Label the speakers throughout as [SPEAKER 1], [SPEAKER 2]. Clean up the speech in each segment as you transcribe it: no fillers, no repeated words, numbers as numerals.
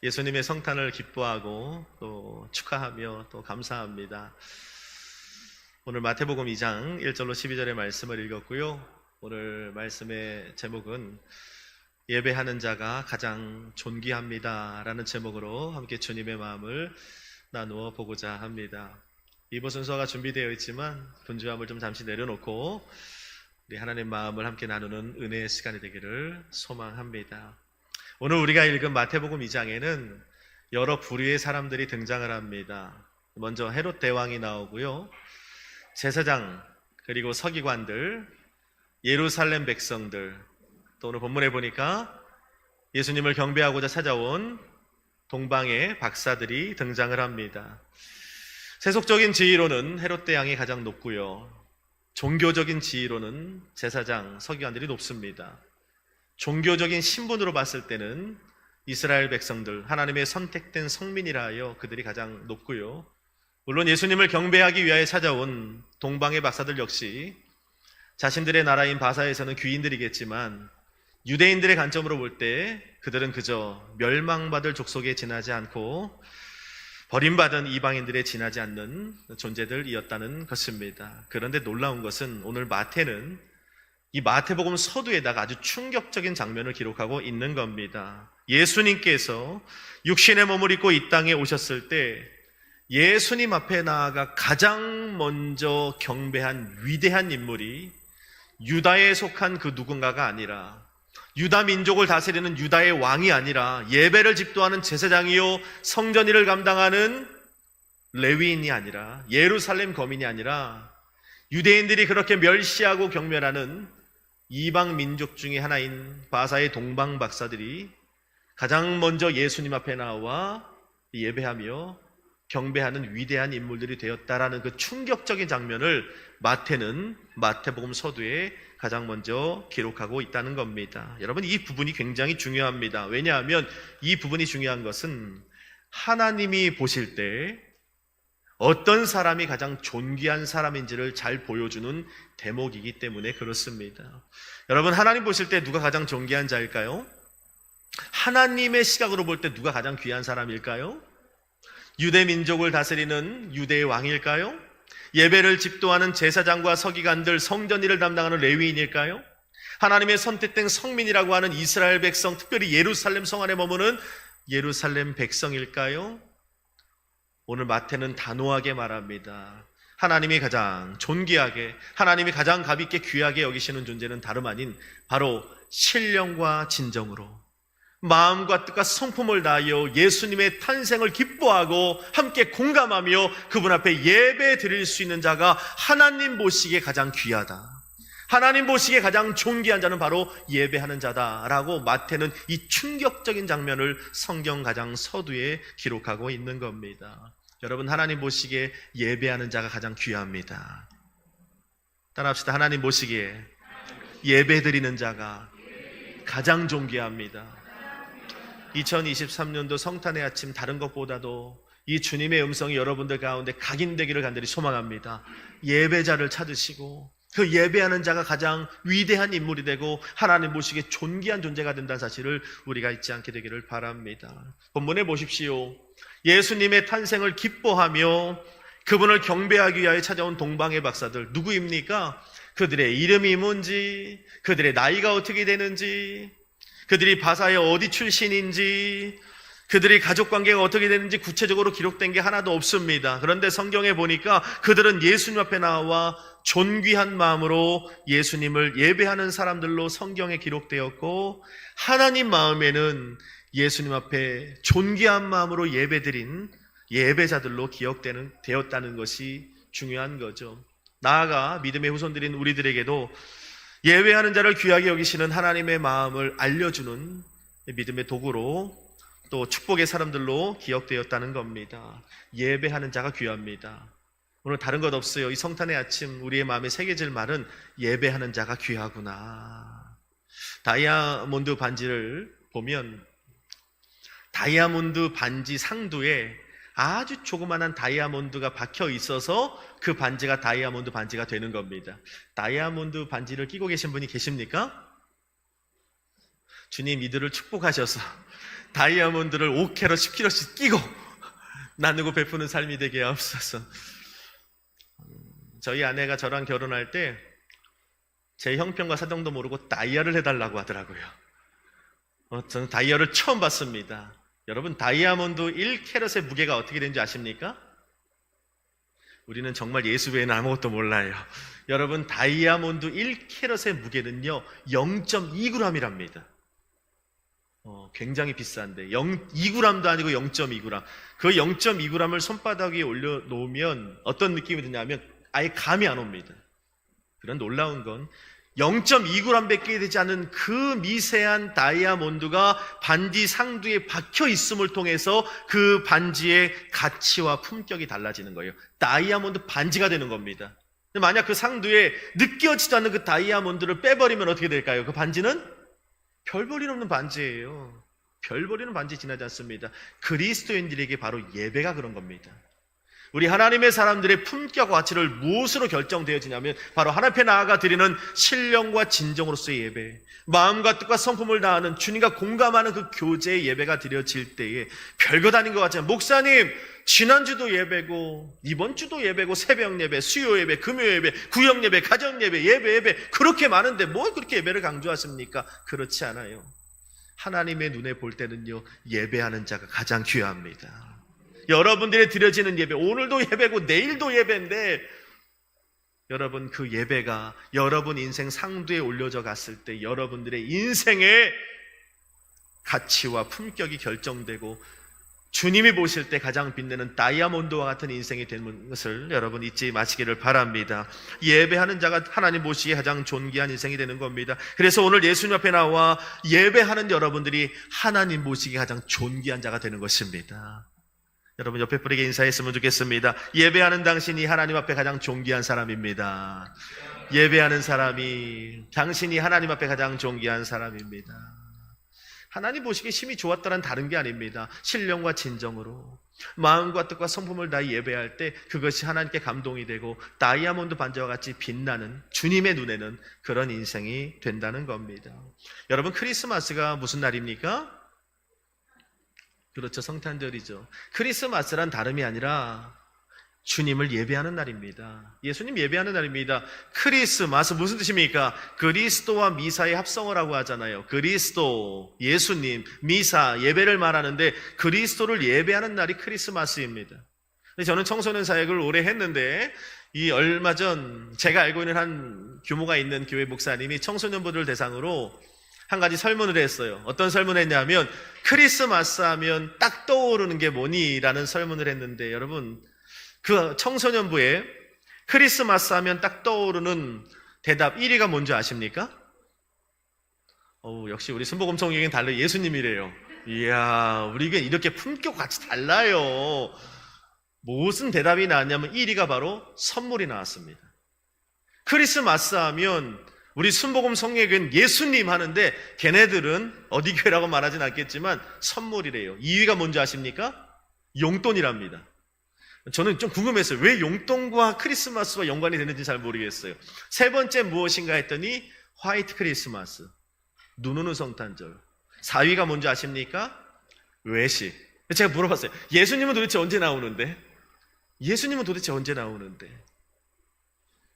[SPEAKER 1] 예수님의 성탄을 기뻐하고 또 축하하며 또 감사합니다. 오늘 마태복음 2장 1절로 12절의 말씀을 읽었고요. 오늘 말씀의 제목은 예배하는 자가 가장 존귀합니다 라는 제목으로 함께 주님의 마음을 나누어 보고자 합니다. 이부 순서가 준비되어 있지만 분주함을 좀 잠시 내려놓고 우리 하나님 마음을 함께 나누는 은혜의 시간이 되기를 소망합니다. 오늘 우리가 읽은 마태복음 2장에는 여러 부류의 사람들이 등장을 합니다. 먼저 헤롯 대왕이 나오고요, 제사장 그리고 서기관들, 예루살렘 백성들, 또 오늘 본문에 보니까 예수님을 경배하고자 찾아온 동방의 박사들이 등장을 합니다. 세속적인 지위로는 헤롯 대왕이 가장 높고요, 종교적인 지위로는 제사장, 서기관들이 높습니다. 종교적인 신분으로 봤을 때는 이스라엘 백성들, 하나님의 선택된 성민이라 하여 그들이 가장 높고요, 물론 예수님을 경배하기 위하여 찾아온 동방의 박사들 역시 자신들의 나라인 바사에서는 귀인들이겠지만 유대인들의 관점으로 볼 때 그들은 그저 멸망받을 족속에 지나지 않고 버림받은 이방인들에 지나지 않는 존재들이었다는 것입니다. 그런데 놀라운 것은 오늘 마태는 이 마태복음 서두에다가 아주 충격적인 장면을 기록하고 있는 겁니다. 예수님께서 육신의 몸을 입고 이 땅에 오셨을 때 예수님 앞에 나아가 가장 먼저 경배한 위대한 인물이 유다에 속한 그 누군가가 아니라, 유다 민족을 다스리는 유다의 왕이 아니라, 예배를 집도하는 제사장이요 성전일을 감당하는 레위인이 아니라, 예루살렘 거민이 아니라, 유대인들이 그렇게 멸시하고 경멸하는 이방 민족 중에 하나인 바사의 동방 박사들이 가장 먼저 예수님 앞에 나와 예배하며 경배하는 위대한 인물들이 되었다라는 그 충격적인 장면을 마태는 마태복음 서두에 가장 먼저 기록하고 있다는 겁니다. 여러분, 이 부분이 굉장히 중요합니다. 왜냐하면 이 부분이 중요한 것은 하나님이 보실 때 어떤 사람이 가장 존귀한 사람인지를 잘 보여주는 대목이기 때문에 그렇습니다. 여러분, 하나님 보실 때 누가 가장 존귀한 자일까요? 하나님의 시각으로 볼 때 누가 가장 귀한 사람일까요? 유대 민족을 다스리는 유대의 왕일까요? 예배를 집도하는 제사장과 서기관들, 성전일을 담당하는 레위인일까요? 하나님의 선택된 성민이라고 하는 이스라엘 백성, 특별히 예루살렘 성 안에 머무는 예루살렘 백성일까요? 오늘 마태는 단호하게 말합니다. 하나님이 가장 존귀하게, 하나님이 가장 값있게 귀하게 여기시는 존재는 다름 아닌 바로 신령과 진정으로 마음과 뜻과 성품을 다하여 예수님의 탄생을 기뻐하고 함께 공감하며 그분 앞에 예배 드릴 수 있는 자가 하나님 보시기에 가장 귀하다, 하나님 보시기에 가장 존귀한 자는 바로 예배하는 자다라고 마태는 이 충격적인 장면을 성경 가장 서두에 기록하고 있는 겁니다. 여러분, 하나님 보시기에 예배하는 자가 가장 귀합니다. 따라합시다. 하나님 보시기에 예배 드리는 자가 가장 존귀합니다. 2023년도 성탄의 아침, 다른 것보다도 이 주님의 음성이 여러분들 가운데 각인되기를 간절히 소망합니다. 예배자를 찾으시고 그 예배하는 자가 가장 위대한 인물이 되고 하나님 보시기에 존귀한 존재가 된다는 사실을 우리가 잊지 않게 되기를 바랍니다. 본문에 보십시오. 예수님의 탄생을 기뻐하며 그분을 경배하기 위하여 찾아온 동방의 박사들, 누구입니까? 그들의 이름이 뭔지, 그들의 나이가 어떻게 되는지, 그들이 바사의 어디 출신인지, 그들이 가족관계가 어떻게 되는지 구체적으로 기록된 게 하나도 없습니다. 그런데 성경에 보니까 그들은 예수님 앞에 나와 존귀한 마음으로 예수님을 예배하는 사람들로 성경에 기록되었고, 하나님 마음에는 예수님 앞에 존귀한 마음으로 예배드린 예배자들로 기억되었다는 것이 중요한 거죠. 나아가 믿음의 후손들인 우리들에게도 예배하는 자를 귀하게 여기시는 하나님의 마음을 알려주는 믿음의 도구로, 또 축복의 사람들로 기억되었다는 겁니다. 예배하는 자가 귀합니다. 오늘 다른 것 없어요. 이 성탄의 아침 우리의 마음에 새겨질 말은 예배하는 자가 귀하구나. 다이아몬드 반지를 보면 다이아몬드 반지 상두에 아주 조그만한 다이아몬드가 박혀 있어서 그 반지가 다이아몬드 반지가 되는 겁니다. 다이아몬드 반지를 끼고 계신 분이 계십니까? 주님 이들을 축복하셔서 다이아몬드를 5캐럿, 10kg씩 끼고 나누고 베푸는 삶이 되게 하옵소서. 저희 아내가 저랑 결혼할 때 제 형편과 사정도 모르고 다이아를 해달라고 하더라고요. 저는 다이아를 처음 봤습니다. 여러분, 다이아몬드 1캐럿의 무게가 어떻게 되는지 아십니까? 우리는 정말 예수 외에는 아무것도 몰라요. 여러분, 다이아몬드 1캐럿의 무게는요 0.2g이랍니다. 굉장히 비싼데 2g도 아니고 0.2g. 그 0.2g을 손바닥 위에 올려놓으면 어떤 느낌이 드냐면 아예 감이 안 옵니다. 그런 놀라운 건 0.2g밖에 되지 않은 그 미세한 다이아몬드가 반지 상두에 박혀 있음을 통해서 그 반지의 가치와 품격이 달라지는 거예요. 다이아몬드 반지가 되는 겁니다. 만약 그 상두에 느껴지지 않는 그 다이아몬드를 빼버리면 어떻게 될까요? 그 반지는 별 볼일 없는 반지예요. 별 볼일 없는 반지 지나지 않습니다. 그리스도인들에게 바로 예배가 그런 겁니다. 우리 하나님의 사람들의 품격 가치를 무엇으로 결정되어지냐면 바로 하나님 앞에 나아가 드리는 신령과 진정으로서의 예배, 마음과 뜻과 성품을 다하는 주님과 공감하는 그 교제의 예배가 드려질 때에 별것 아닌 것 같잖아요. 목사님, 지난주도 예배고 이번 주도 예배고 새벽 예배, 수요 예배, 금요 예배, 구역 예배, 가정 예배, 예배 그렇게 많은데 뭘 그렇게 예배를 강조하십니까? 그렇지 않아요. 하나님의 눈에 볼 때는요 예배하는 자가 가장 귀합니다. 여러분들이 드려지는 예배, 오늘도 예배고 내일도 예배인데 여러분, 그 예배가 여러분 인생 상두에 올려져 갔을 때 여러분들의 인생의 가치와 품격이 결정되고 주님이 보실 때 가장 빛내는 다이아몬드와 같은 인생이 되는 것을 여러분 잊지 마시기를 바랍니다. 예배하는 자가 하나님 보시기에 가장 존귀한 인생이 되는 겁니다. 그래서 오늘 예수님 앞에 나와 예배하는 여러분들이 하나님 보시기에 가장 존귀한 자가 되는 것입니다. 여러분 옆에 분에게 인사했으면 좋겠습니다. 예배하는 당신이 하나님 앞에 가장 존귀한 사람입니다. 예배하는 사람이 당신이 하나님 앞에 가장 존귀한 사람입니다. 하나님 보시기에 힘이 좋았다는 다른 게 아닙니다. 신령과 진정으로 마음과 뜻과 성품을 다해 예배할 때 그것이 하나님께 감동이 되고 다이아몬드 반지와 같이 빛나는 주님의 눈에는 그런 인생이 된다는 겁니다. 여러분, 크리스마스가 무슨 날입니까? 그렇죠, 성탄절이죠. 크리스마스란 다름이 아니라 주님을 예배하는 날입니다. 예수님 예배하는 날입니다. 크리스마스 무슨 뜻입니까? 그리스도와 미사의 합성어라고 하잖아요. 그리스도, 예수님, 미사, 예배를 말하는데 그리스도를 예배하는 날이 크리스마스입니다. 저는 청소년 사역을 오래 했는데 이 얼마 전 제가 알고 있는 한 규모가 있는 교회 목사님이 청소년부들을 대상으로 한 가지 설문을 했어요. 어떤 설문을 했냐면 크리스마스 하면 딱 떠오르는 게 뭐니? 라는 설문을 했는데 여러분, 그 청소년부에 크리스마스 하면 딱 떠오르는 대답 1위가 뭔지 아십니까? 역시 우리 순복음성경엔 달라요. 예수님이래요. 이야, 우리가 이렇게 품격 같이 달라요. 무슨 대답이 나왔냐면 1위가 바로 선물이 나왔습니다. 크리스마스 하면 우리 순복음 성경에는 예수님 하는데 걔네들은 어디 교회라고 말하진 않겠지만 선물이래요. 2위가 뭔지 아십니까? 용돈이랍니다. 저는 좀 궁금했어요. 왜 용돈과 크리스마스와 연관이 되는지 잘 모르겠어요. 세 번째 무엇인가 했더니 화이트 크리스마스, 눈 오는 성탄절. 4위가 뭔지 아십니까? 외식. 제가 물어봤어요. 예수님은 도대체 언제 나오는데? 예수님은 도대체 언제 나오는데?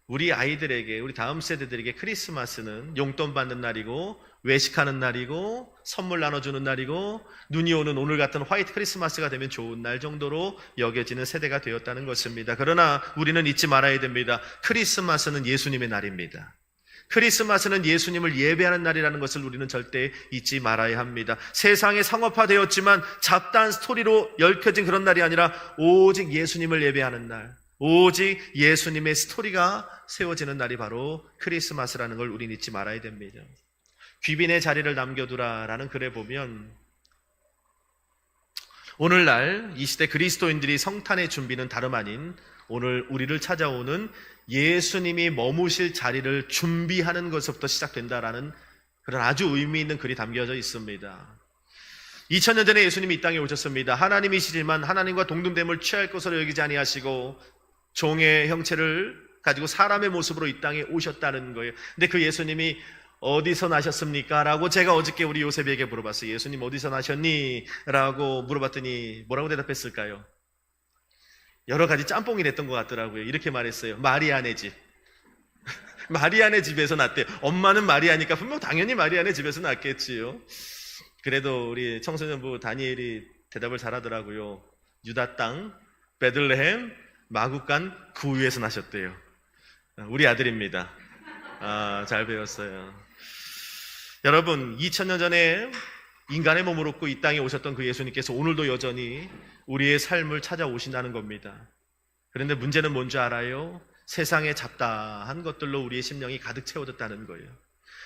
[SPEAKER 1] 우리 아이들에게, 우리 다음 세대들에게 크리스마스는 용돈 받는 날이고 외식하는 날이고 선물 나눠주는 날이고 눈이 오는 오늘 같은 화이트 크리스마스가 되면 좋은 날 정도로 여겨지는 세대가 되었다는 것입니다. 그러나 우리는 잊지 말아야 됩니다. 크리스마스는 예수님의 날입니다. 크리스마스는 예수님을 예배하는 날이라는 것을 우리는 절대 잊지 말아야 합니다. 세상에 상업화되었지만 잡다한 스토리로 얽혀진 그런 날이 아니라 오직 예수님을 예배하는 날, 오직 예수님의 스토리가 세워지는 날이 바로 크리스마스라는 걸 우리는 잊지 말아야 됩니다. 귀빈의 자리를 남겨두라 라는 글에 보면 오늘날 이 시대 그리스도인들이 성탄의 준비는 다름 아닌 오늘 우리를 찾아오는 예수님이 머무실 자리를 준비하는 것부터 시작된다라는 그런 아주 의미 있는 글이 담겨져 있습니다. 2000년 전에 예수님이 이 땅에 오셨습니다. 하나님이시지만 하나님과 동등됨을 취할 것으로 여기지 아니하시고 종의 형체를 가지고 사람의 모습으로 이 땅에 오셨다는 거예요. 근데 그 예수님이 어디서 나셨습니까? 라고 제가 어저께 우리 요셉에게 물어봤어요. 예수님 어디서 나셨니? 라고 물어봤더니 뭐라고 대답했을까요? 여러 가지 짬뽕이 됐던 것 같더라고요. 이렇게 말했어요. 마리아네 집. 마리아네 집에서 났대요. 엄마는 마리아니까 분명 당연히 마리아네 집에서 났겠지요. 그래도 우리 청소년부 다니엘이 대답을 잘하더라고요. 유다 땅 베들레헴 마구간 그 위에서 나셨대요. 우리 아들입니다. 잘 배웠어요. 여러분, 2000년 전에 인간의 몸을 얻고 이 땅에 오셨던 그 예수님께서 오늘도 여전히 우리의 삶을 찾아오신다는 겁니다. 그런데 문제는 뭔지 알아요? 세상에 잡다한 것들로 우리의 심령이 가득 채워졌다는 거예요.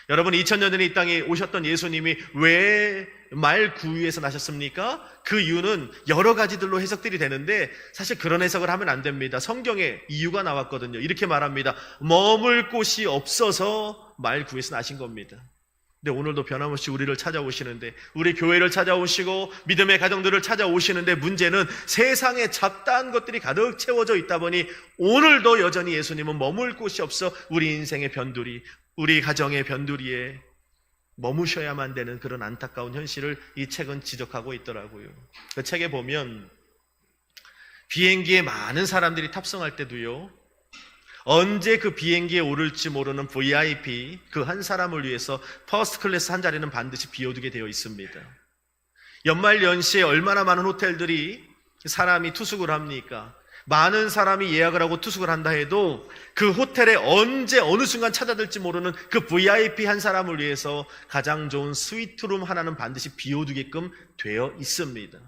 [SPEAKER 1] 여러분, 2000년 전에 이 땅에 오셨던 예수님이 왜 말 구유에서 나셨습니까? 그 이유는 여러 가지들로 해석들이 되는데 사실 그런 해석을 하면 안 됩니다. 성경에 이유가 나왔거든요. 이렇게 말합니다. 머물 곳이 없어서 말 구유에서 나신 겁니다. 근데 오늘도 변함없이 우리를 찾아오시는데, 우리 교회를 찾아오시고 믿음의 가정들을 찾아오시는데, 문제는 세상에 잡다한 것들이 가득 채워져 있다 보니 오늘도 여전히 예수님은 머물 곳이 없어 우리 인생의 변두리, 우리 가정의 변두리에 머무셔야만 되는 그런 안타까운 현실을 이 책은 지적하고 있더라고요. 그 책에 보면 비행기에 많은 사람들이 탑승할 때도요, 언제 그 비행기에 오를지 모르는 VIP 그 한 사람을 위해서 퍼스트 클래스 한 자리는 반드시 비워두게 되어 있습니다. 연말 연시에 얼마나 많은 호텔들이 사람이 투숙을 합니까? 많은 사람이 예약을 하고 투숙을 한다 해도 그 호텔에 언제 어느 순간 찾아들지 모르는 그 VIP 한 사람을 위해서 가장 좋은 스위트룸 하나는 반드시 비워두게끔 되어 있습니다.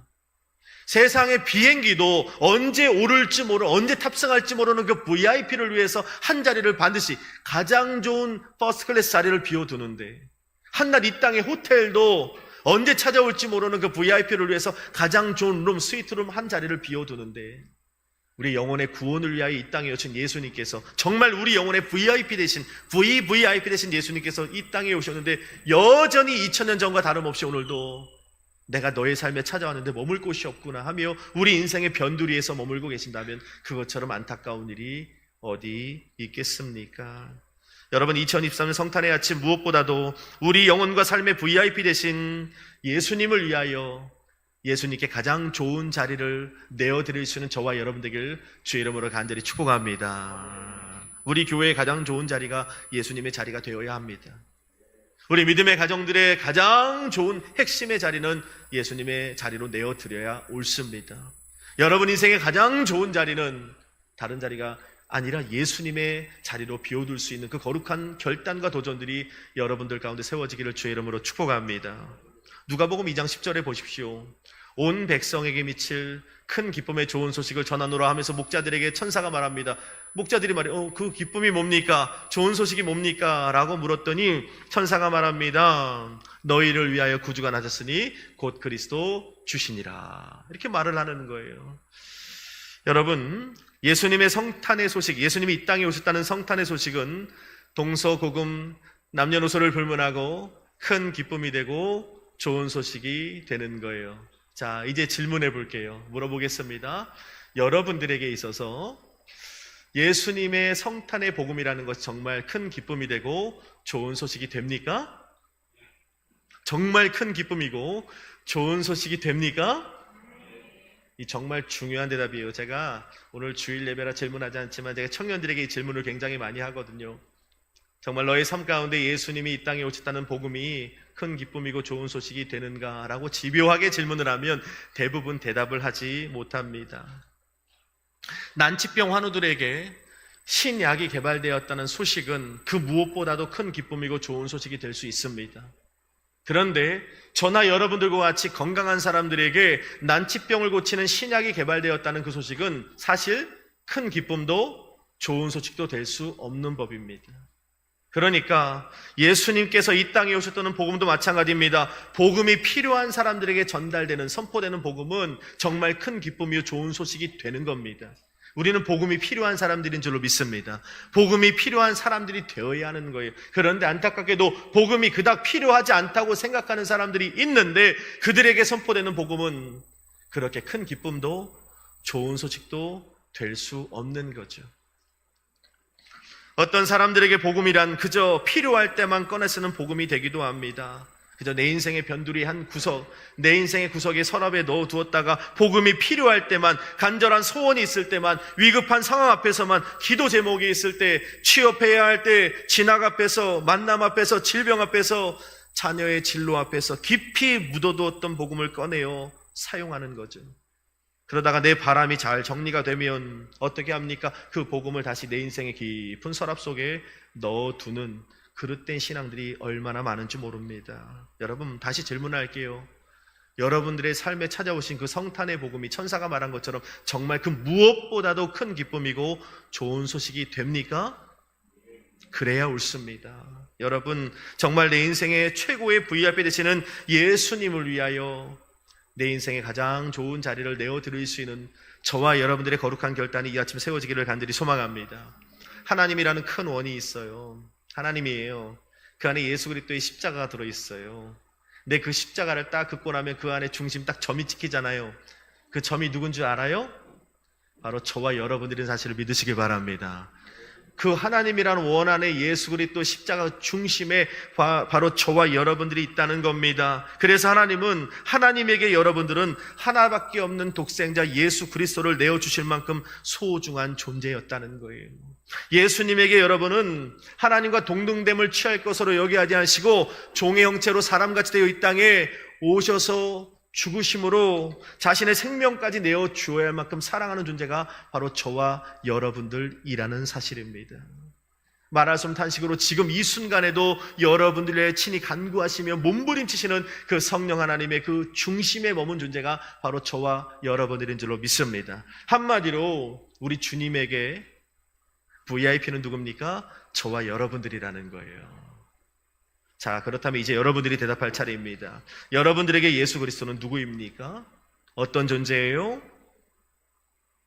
[SPEAKER 1] 세상의 비행기도 언제 오를지 모르는, 언제 탑승할지 모르는 그 VIP를 위해서 한 자리를 반드시 가장 좋은 퍼스트 클래스 자리를 비워두는데, 한낱 이 땅의 호텔도 언제 찾아올지 모르는 그 VIP를 위해서 가장 좋은 룸, 스위트룸 한 자리를 비워두는데, 우리 영혼의 구원을 위하여 이 땅에 오신 예수님께서, 정말 우리 영혼의 VIP 대신, VVIP 대신 예수님께서 이 땅에 오셨는데 여전히 2000년 전과 다름없이 오늘도 내가 너의 삶에 찾아왔는데 머물 곳이 없구나 하며 우리 인생의 변두리에서 머물고 계신다면 그것처럼 안타까운 일이 어디 있겠습니까? 여러분, 2023년 성탄의 아침, 무엇보다도 우리 영혼과 삶의 VIP 대신 예수님을 위하여 예수님께 가장 좋은 자리를 내어드릴 수 있는 저와 여러분 되길 주의 이름으로 간절히 축복합니다. 우리 교회의 가장 좋은 자리가 예수님의 자리가 되어야 합니다. 우리 믿음의 가정들의 가장 좋은 핵심의 자리는 예수님의 자리로 내어드려야 옳습니다. 여러분 인생의 가장 좋은 자리는 다른 자리가 아니라 예수님의 자리로 비워둘 수 있는 그 거룩한 결단과 도전들이 여러분들 가운데 세워지기를 주의 이름으로 축복합니다. 누가복음 2장 10절에 보십시오. 온 백성에게 미칠 큰 기쁨의 좋은 소식을 전하노라 하면서 목자들에게 천사가 말합니다. 목자들이 말해요. 그 기쁨이 뭡니까? 좋은 소식이 뭡니까? 라고 물었더니 천사가 말합니다. 너희를 위하여 구주가 나셨으니 곧 그리스도 주시니라. 이렇게 말을 하는 거예요. 여러분, 예수님의 성탄의 소식, 예수님이 이 땅에 오셨다는 성탄의 소식은 동서고금 남녀노소를 불문하고 큰 기쁨이 되고 좋은 소식이 되는 거예요. 자, 이제 질문해 볼게요. 물어보겠습니다. 여러분들에게 있어서 예수님의 성탄의 복음이라는 것이 정말 큰 기쁨이 되고 좋은 소식이 됩니까? 정말 큰 기쁨이고 좋은 소식이 됩니까? 이 정말 중요한 대답이에요. 제가 오늘 주일 예배라 질문하지 않지만 제가 청년들에게 이 질문을 굉장히 많이 하거든요. 정말 너의 삶 가운데 예수님이 이 땅에 오셨다는 복음이 큰 기쁨이고 좋은 소식이 되는가? 라고 집요하게 질문을 하면 대부분 대답을 하지 못합니다. 난치병 환우들에게 신약이 개발되었다는 소식은 그 무엇보다도 큰 기쁨이고 좋은 소식이 될 수 있습니다. 그런데 저나 여러분들과 같이 건강한 사람들에게 난치병을 고치는 신약이 개발되었다는 그 소식은 사실 큰 기쁨도 좋은 소식도 될 수 없는 법입니다. 그러니까 예수님께서 이 땅에 오셨다는 복음도 마찬가지입니다. 복음이 필요한 사람들에게 전달되는, 선포되는 복음은 정말 큰 기쁨이요 좋은 소식이 되는 겁니다. 우리는 복음이 필요한 사람들인 줄로 믿습니다. 복음이 필요한 사람들이 되어야 하는 거예요. 그런데 안타깝게도 복음이 그닥 필요하지 않다고 생각하는 사람들이 있는데 그들에게 선포되는 복음은 그렇게 큰 기쁨도 좋은 소식도 될 수 없는 거죠. 어떤 사람들에게 복음이란 그저 필요할 때만 꺼내 쓰는 복음이 되기도 합니다. 그저 내 인생의 변두리 한 구석, 내 인생의 구석에 서랍에 넣어두었다가 복음이 필요할 때만, 간절한 소원이 있을 때만, 위급한 상황 앞에서만, 기도 제목이 있을 때, 취업해야 할 때, 진학 앞에서, 만남 앞에서, 질병 앞에서, 자녀의 진로 앞에서 깊이 묻어두었던 복음을 꺼내어 사용하는 거죠. 그러다가 내 바람이 잘 정리가 되면 어떻게 합니까? 그 복음을 다시 내 인생의 깊은 서랍 속에 넣어두는 그릇된 신앙들이 얼마나 많은지 모릅니다. 여러분, 다시 질문할게요. 여러분들의 삶에 찾아오신 그 성탄의 복음이 천사가 말한 것처럼 정말 그 무엇보다도 큰 기쁨이고 좋은 소식이 됩니까? 그래야 옳습니다. 여러분, 정말 내 인생의 최고의 VIP 되시는 예수님을 위하여 내 인생의 가장 좋은 자리를 내어드릴 수 있는 저와 여러분들의 거룩한 결단이 이 아침 세워지기를 간절히 소망합니다. 하나님이라는 큰 원이 있어요. 하나님이에요. 그 안에 예수 그리스도의 십자가가 들어있어요. 근데 그 십자가를 딱 긋고 나면 그 안에 중심 딱 점이 찍히잖아요. 그 점이 누군 줄 알아요? 바로 저와 여러분들인 사실을 믿으시길 바랍니다. 그 하나님이라는 원 안에 예수 그리스도 십자가 중심에 바로 저와 여러분들이 있다는 겁니다. 그래서 하나님은, 하나님에게 여러분들은 하나밖에 없는 독생자 예수 그리스도를 내어주실 만큼 소중한 존재였다는 거예요. 예수님에게 여러분은 하나님과 동등됨을 취할 것으로 여기하지 않으시고 종의 형체로 사람같이 되어 이 땅에 오셔서 죽으심으로 자신의 생명까지 내어주어야 할 만큼 사랑하는 존재가 바로 저와 여러분들이라는 사실입니다. 말하자면 탄식으로 지금 이 순간에도 여러분들의 친히 간구하시며 몸부림치시는 그 성령 하나님의 그 중심에 머문 존재가 바로 저와 여러분들인 줄로 믿습니다. 한마디로 우리 주님에게 VIP는 누굽니까? 저와 여러분들이라는 거예요. 자, 그렇다면 이제 여러분들이 대답할 차례입니다. 여러분들에게 예수 그리스도는 누구입니까? 어떤 존재예요?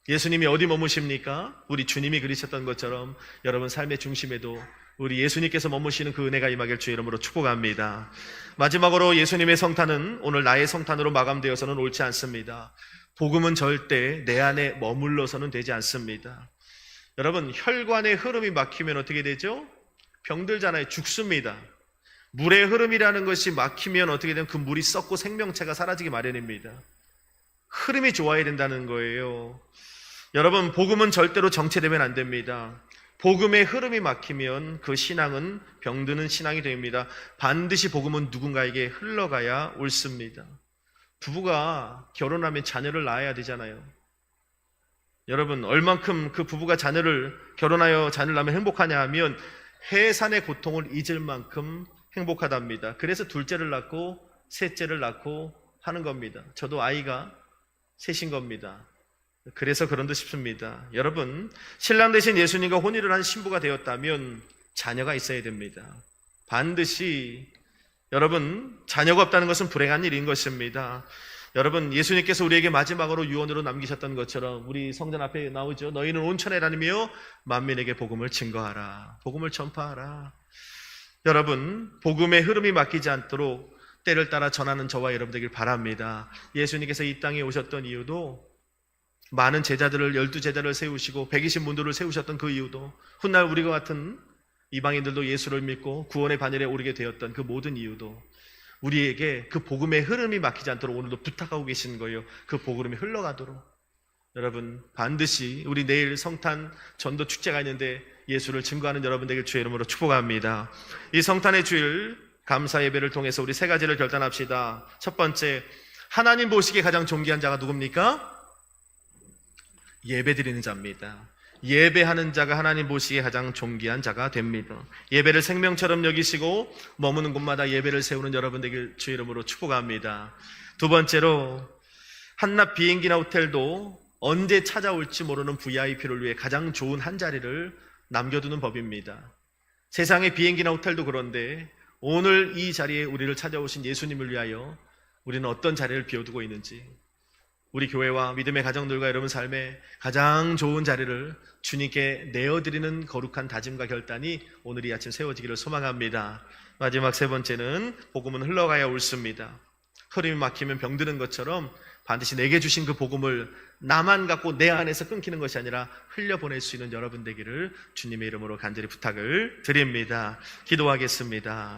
[SPEAKER 1] 예수님이 어디 머무십니까? 우리 주님이 그리셨던 것처럼 여러분 삶의 중심에도 우리 예수님께서 머무시는 그 은혜가 임하길 주의 이름으로 축복합니다. 마지막으로 예수님의 성탄은 오늘 나의 성탄으로 마감되어서는 옳지 않습니다. 복음은 절대 내 안에 머물러서는 되지 않습니다. 여러분, 혈관의 흐름이 막히면 어떻게 되죠? 병들잖아요. 죽습니다. 물의 흐름이라는 것이 막히면 어떻게 되면 그 물이 썩고 생명체가 사라지기 마련입니다. 흐름이 좋아야 된다는 거예요. 여러분, 복음은 절대로 정체되면 안 됩니다. 복음의 흐름이 막히면 그 신앙은 병드는 신앙이 됩니다. 반드시 복음은 누군가에게 흘러가야 옳습니다. 부부가 결혼하면 자녀를 낳아야 되잖아요. 여러분, 얼만큼 그 부부가 결혼하여 자녀를 낳으면 행복하냐 하면 해산의 고통을 잊을 만큼 행복하답니다. 그래서 둘째를 낳고 셋째를 낳고 하는 겁니다. 저도 아이가 셋인 겁니다. 그래서 그런 듯 싶습니다. 여러분, 신랑 대신 예수님과 혼인을 한 신부가 되었다면 자녀가 있어야 됩니다. 반드시. 여러분, 자녀가 없다는 것은 불행한 일인 것입니다. 여러분, 예수님께서 우리에게 마지막으로 유언으로 남기셨던 것처럼 우리 성전 앞에 나오죠. 너희는 온천에 다니며 만민에게 복음을 증거하라. 복음을 전파하라. 여러분, 복음의 흐름이 막히지 않도록 때를 따라 전하는 저와 여러분 되길 바랍니다. 예수님께서 이 땅에 오셨던 이유도 많은 제자들을 12제자를 세우시고 120문도를 세우셨던 그 이유도 훗날 우리와 같은 이방인들도 예수를 믿고 구원의 바늘에 오르게 되었던 그 모든 이유도 우리에게 그 복음의 흐름이 막히지 않도록 오늘도 부탁하고 계시는 거예요. 그 복음이 흘러가도록. 여러분, 반드시 우리 내일 성탄 전도 축제가 있는데 예수를 증거하는 여러분 되길 주의 이름으로 축복합니다. 이 성탄의 주일 감사 예배를 통해서 우리 세 가지를 결단합시다. 첫 번째, 하나님 보시기에 가장 존귀한 자가 누굽니까? 예배드리는 자입니다. 예배하는 자가 하나님 보시기에 가장 존귀한 자가 됩니다. 예배를 생명처럼 여기시고 머무는 곳마다 예배를 세우는 여러분 되길 주의 이름으로 축복합니다. 두 번째로, 한낮 비행기나 호텔도 언제 찾아올지 모르는 VIP를 위해 가장 좋은 한 자리를 남겨두는 법입니다. 세상의 비행기나 호텔도 그런데 오늘 이 자리에 우리를 찾아오신 예수님을 위하여 우리는 어떤 자리를 비워두고 있는지, 우리 교회와 믿음의 가정들과 여러분 삶에 가장 좋은 자리를 주님께 내어드리는 거룩한 다짐과 결단이 오늘 이 아침 세워지기를 소망합니다. 마지막 세 번째는 복음은 흘러가야 옳습니다. 흐름이 막히면 병드는 것처럼 반드시 내게 주신 그 복음을 나만 갖고 내 안에서 끊기는 것이 아니라 흘려보낼 수 있는 여러분 되기를 주님의 이름으로 간절히 부탁을 드립니다. 기도하겠습니다.